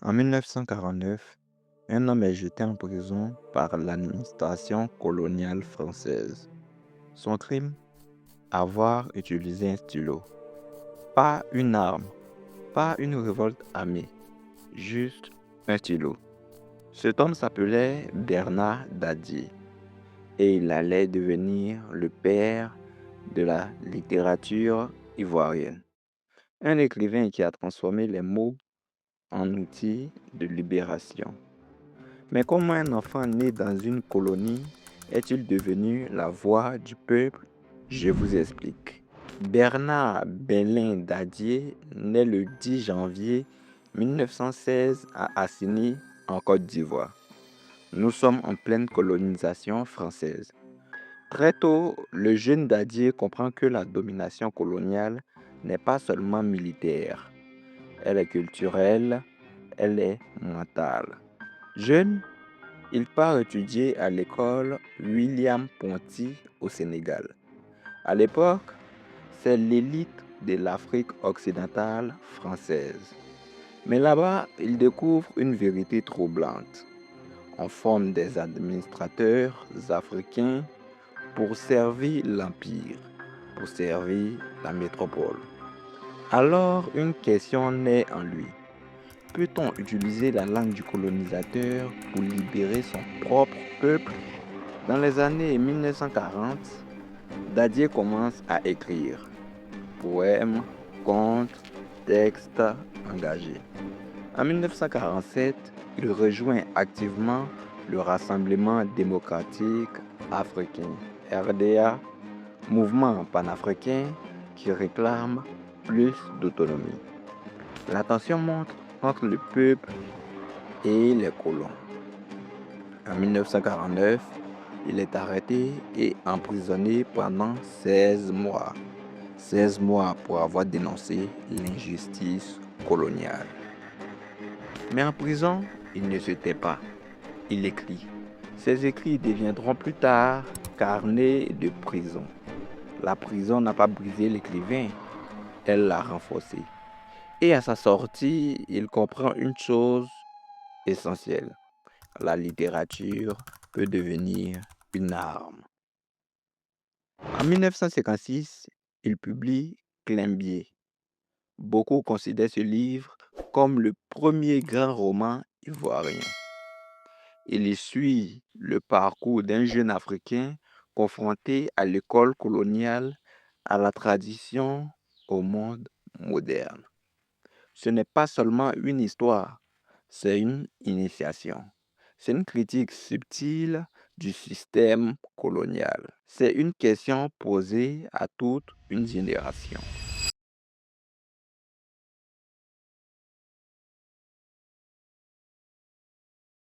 En 1949, un homme est jeté en prison par l'administration coloniale française. Son crime? Avoir utilisé un stylo. Pas une arme, pas une révolte armée, juste un stylo. Cet homme s'appelait Bernard Dadier et il allait devenir le père de la littérature ivoirienne. Un écrivain qui a transformé les mots en outils de libération. Mais comment un enfant né dans une colonie est-il devenu la voix du peuple? Je vous explique. Bernard Belin Dadier naît le 10 janvier 1916 à Assini, en Côte d'Ivoire. Nous sommes en pleine colonisation française. Très tôt, le jeune Dadier comprend que la domination coloniale n'est pas seulement militaire, elle est culturelle, elle est mentale. Jeune, il part étudier à l'école William Ponty au Sénégal. À l'époque, c'est l'élite de l'Afrique occidentale française. Mais là-bas, il découvre une vérité troublante. On forme des administrateurs africains pour servir l'Empire, pour servir la métropole. Alors, une question naît en lui. Peut-on utiliser la langue du colonisateur pour libérer son propre peuple? Dans les années 1940, Dadier commence à écrire poèmes, contes, textes engagés. En 1947, il rejoint activement le Rassemblement démocratique africain, RDA, mouvement panafricain qui réclame plus d'autonomie. La tension monte entre le peuple et les colons. En 1949, il est arrêté et emprisonné pendant 16 mois. 16 mois pour avoir dénoncé l'injustice coloniale. Mais en prison, il ne se tait pas. Il écrit. Ses écrits deviendront plus tard carnets de prison. La prison n'a pas brisé l'écrivain, elle l'a renforcé. Et à sa sortie, il comprend une chose essentielle. La littérature peut devenir une arme. En 1956, il publie Climbié. Beaucoup considèrent ce livre comme le premier grand roman ivoirien. Il y suit le parcours d'un jeune Africain confronté à l'école coloniale, à la tradition, au monde moderne. Ce n'est pas seulement une histoire, c'est une initiation. C'est une critique subtile du système colonial. C'est une question posée à toute une génération.